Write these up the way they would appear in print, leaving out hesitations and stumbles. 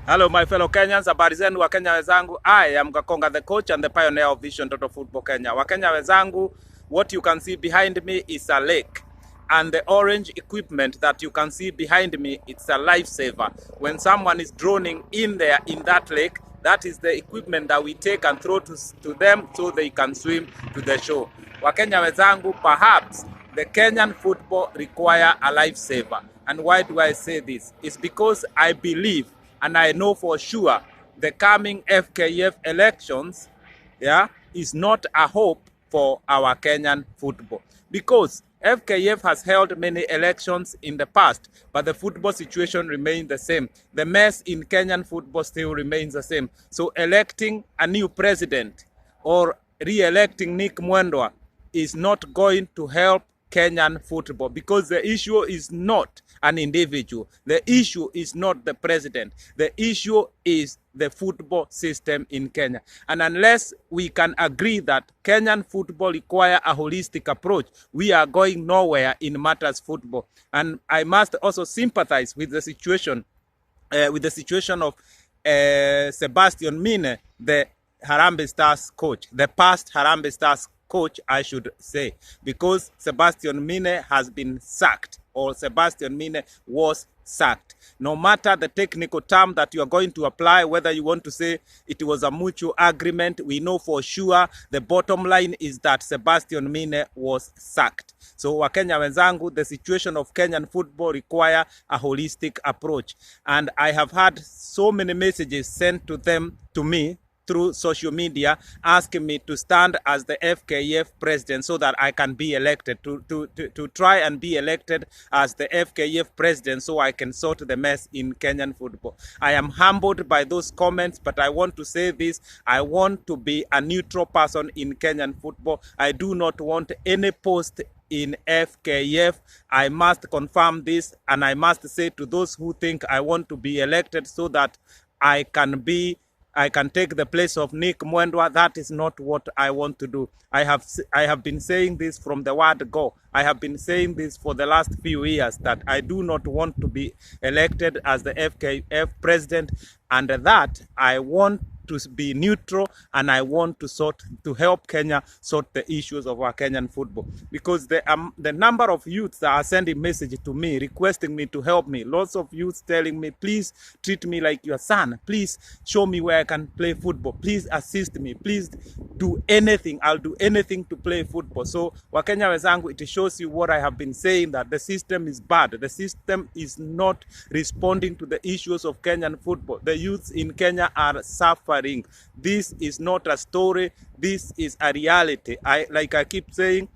Hello my fellow Kenyans, habari zenu wa Kenya wenzangu. I am Gakonga, the coach and the pioneer of Vision Total Football Kenya. Wa Kenya wenzangu, what you can see behind me is a lake. And the orange equipment that you can see behind me, it's a lifesaver. When someone is drowning in there in that lake, that is the equipment that we take and throw to them so they can swim to the shore. Wa Kenya wenzangu, perhaps the Kenyan football require a lifesaver. And why do I say this? It's because I believe and I know for sure the coming FKF elections, is not a hope for our Kenyan football. Because FKF has held many elections in the past, but the football situation remains the same. The mess in Kenyan football still remains the same. So electing a new president or re-electing Nick Mwendwa is not going to help Kenyan football, because the issue is not an individual. The issue is not the president. The issue is the football system in Kenya. And unless we can agree that Kenyan football require a holistic approach, we are going nowhere in matters football. And I must also sympathize with the situation of Sebastian Mine, the Harambee Stars coach, the past Harambee Stars coach, I should say, because Sebastian Mine has been sacked, or Sebastian Mine was sacked. No matter the technical term that you are going to apply, whether you want to say it was a mutual agreement, we know for sure the bottom line is that Sebastian Mine was sacked. So Wakenya wenzangu, the situation of Kenyan football require a holistic approach. And I have had so many messages sent to me through social media asking me to stand as the FKF president so that I can be elected, to try and be elected as the FKF president so I can sort the mess in Kenyan football. I am humbled by those comments, but I want to say this: I want to be a neutral person in Kenyan football. I do not want any post in FKF. I must confirm this, and I must say to those who think I want to be elected so that I can take the place of Nick Mwendwa, that is not what I want to do. I have been saying this from the word go. I have been saying this for the last few years, that I do not want to be elected as the FKF president, and that I want to be neutral, and I want to help Kenya sort the issues of our Kenyan football. Because the number of youths that are sending messages to me requesting me to help me, lots of youths telling me, please treat me like your son, please show me where I can play football, please assist me, please do anything, I'll do anything to play football. So Wakenya wenzangu, it shows you what I have been saying, that the system is bad. The system is not responding to the issues of Kenyan football. The youths in Kenya are suffering. This is not a story, this is a reality. Like I keep saying,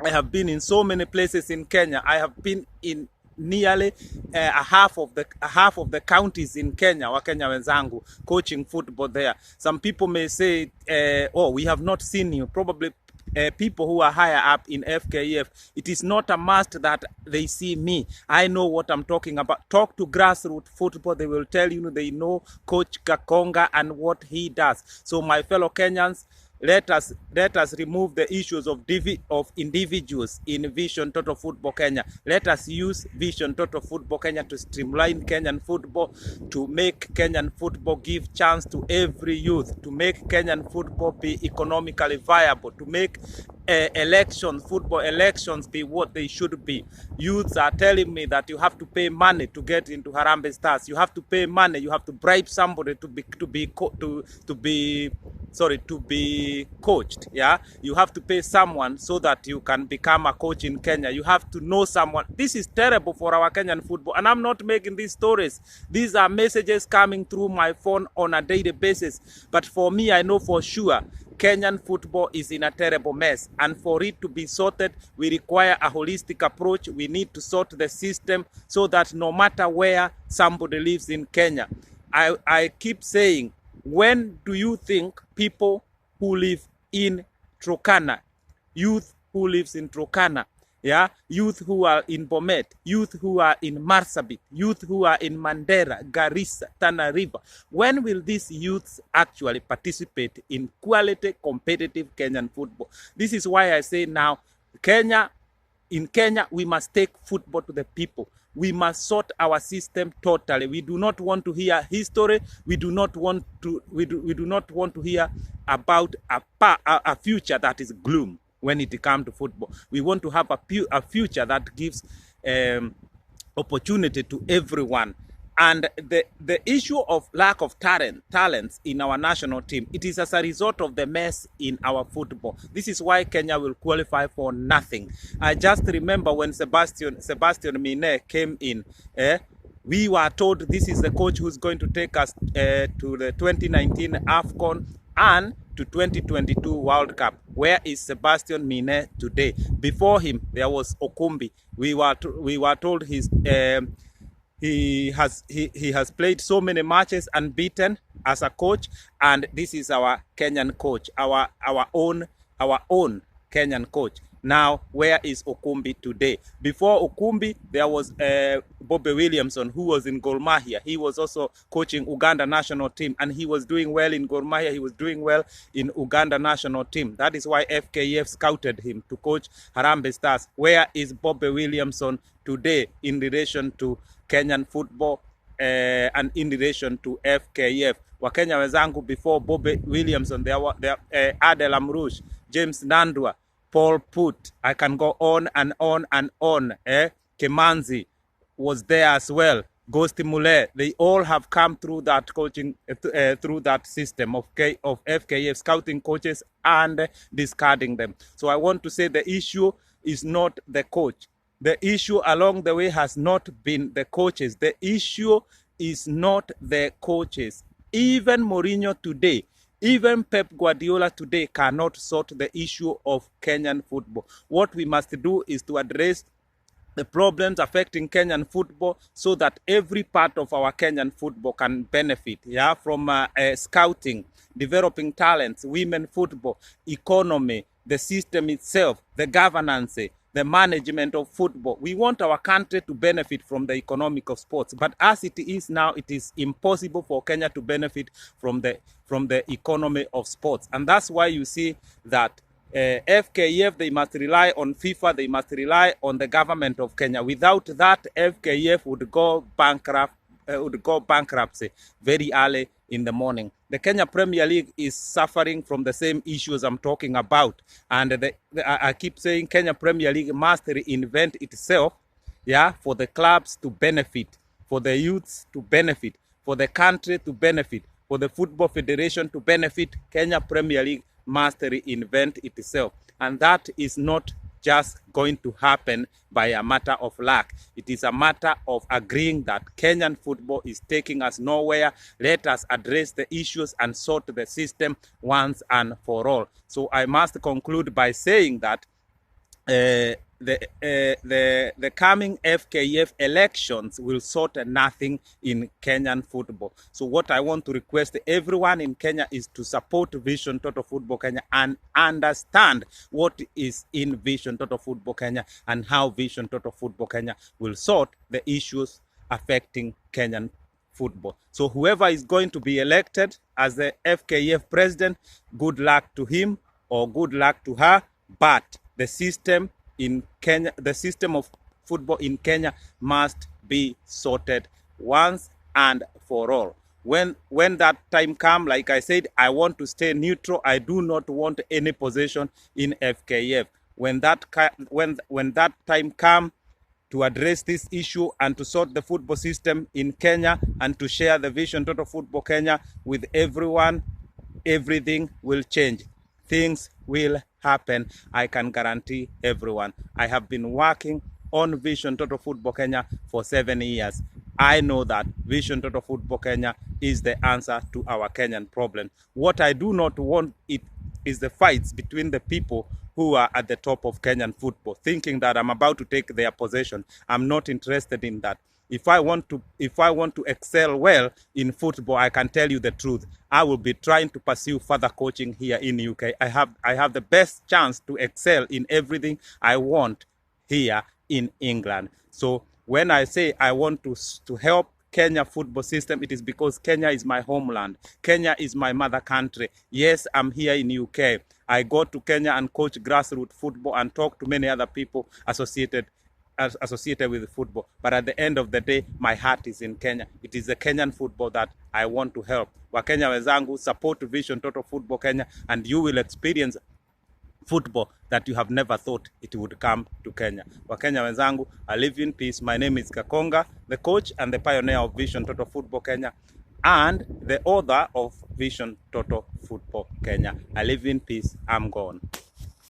I have been in so many places in Kenya. I have been in nearly half of the counties in Kenya, Wakenya wenzangu, coaching football there. Some people may say, oh, we have not seen you. Probably people who are higher up in FKF, it is not a must that they see me. I know what I'm talking about. Talk to grassroots football, they will tell you they know Coach Gakonga and what he does. So my fellow Kenyans, let us remove the issues of individuals in Vision Total Football Kenya. Let us use Vision Total Football Kenya to streamline Kenyan football, to make Kenyan football give chance to every youth, to make Kenyan football be economically viable, to make football elections be what they should be. Youths are telling me that you have to pay money to get into Harambee Stars. You have to pay money. You have to bribe somebody to be coached. Yeah, you have to pay someone so that you can become a coach in Kenya. You have to know someone. This is terrible for our Kenyan football, and I'm not making these stories. These are messages coming through my phone on a daily basis. But for me, I know for sure Kenyan football is in a terrible mess, and for it to be sorted, we require a holistic approach. We need to sort the system so that no matter where somebody lives in Kenya, I keep saying, when do you think people who live in Turkana, youth who lives in Turkana, youth who are in Bomet, youth who are in Marsabit, youth who are in Mandera, Garissa, Tana River, when will these youths actually participate in quality, competitive Kenyan football? This is why I say now, in Kenya, we must take football to the people. We must sort our system totally. We do not want to hear history. We do not want to hear about a future that is gloom when it comes to football. We want to have a future that gives opportunity to everyone. And the issue of lack of talents in our national team, it is as a result of the mess in our football. This is why Kenya will qualify for nothing. I just remember when Sebastian Mine came in, we were told this is the coach who's going to take us to the 2019 AFCON and to 2022 World Cup. Where is Sebastian Mine today? Before him, there was Okumbi. We were told he has played so many matches unbeaten as a coach, and this is our Kenyan coach, our own Kenyan coach. Now, where is Okumbi today? Before Okumbi, there was Bobby Williamson, who was in Gor Mahia. He was also coaching Uganda national team, and he was doing well in Gor Mahia. He was doing well in Uganda national team. That is why FKF scouted him to coach Harambee Stars. Where is Bobby Williamson today in relation to Kenyan football and in relation to FKF? Wakenya wenzangu, before Bobby Williamson, there were Adel Amrush, James Nandwa, Paul Put, I can go on and on and on. Kemanzi was there as well. Ghosti Mule, they all have come through that coaching, through that system of FKF, scouting coaches and discarding them. So I want to say the issue is not the coach. The issue along the way has not been the coaches. The issue is not the coaches. Even Mourinho today, even Pep Guardiola today cannot sort the issue of Kenyan football. What we must do is to address the problems affecting Kenyan football so that every part of our Kenyan football can benefit, from scouting, developing talents, women football, economy, the system itself, the governance, the management of football. We want our country to benefit from the economic of sports, but as it is now, it is impossible for Kenya to benefit from the economy of sports. And that's why you see that FKF, they must rely on FIFA, they must rely on the government of Kenya. Without that, FKF would go bankruptcy very early in the morning. The Kenya Premier League is suffering from the same issues I'm talking about. And I keep saying Kenya Premier League must reinvent itself, for the clubs to benefit, for the youths to benefit, for the country to benefit, for the Football Federation to benefit. Kenya Premier League must reinvent itself. And that is not just going to happen by a matter of luck. It is a matter of agreeing that Kenyan football is taking us nowhere. Let us address the issues and sort the system once and for all. So I must conclude by saying that the coming FKF elections will sort nothing in Kenyan football. So what I want to request everyone in Kenya is to support Vision Total Football Kenya and understand what is in Vision Total Football Kenya and how Vision Total Football Kenya will sort the issues affecting Kenyan football. So whoever is going to be elected as the FKF president, good luck to him or good luck to her, but the system in Kenya, the system of football in Kenya must be sorted once and for all. When that time comes, like I said, I want to stay neutral. I do not want any position in FKF. When that time comes to address this issue and to sort the football system in Kenya and to share the Vision Total Football Kenya with everyone, everything will change. Things will happen. I can guarantee everyone. I have been working on Vision Total Football Kenya for 7 years. I know that Vision Total Football Kenya is the answer to our Kenyan problem. What I do not want is the fights between the people who are at the top of Kenyan football, thinking that I'm about to take their possession. I'm not interested in that. If I want to excel well in football, I can tell you the truth. I will be trying to pursue further coaching here in UK. I have the best chance to excel in everything I want here in England. So when I say I want to help Kenya football system, it is because Kenya is my homeland. Kenya is my mother country. Yes, I'm here in UK. I go to Kenya and coach grassroots football and talk to many other people associated associated with football. But at the end of the day, my heart is in Kenya. It is the Kenyan football that I want to help. Wakenya wenzangu, support Vision Total Football Kenya, and you will experience football that you have never thought it would come to Kenya. Wakenya wenzangu, I live in peace. My name is Kakonga, the coach and the pioneer of Vision Total Football Kenya, and the author of Vision Total Football Kenya. I live in peace. I'm gone.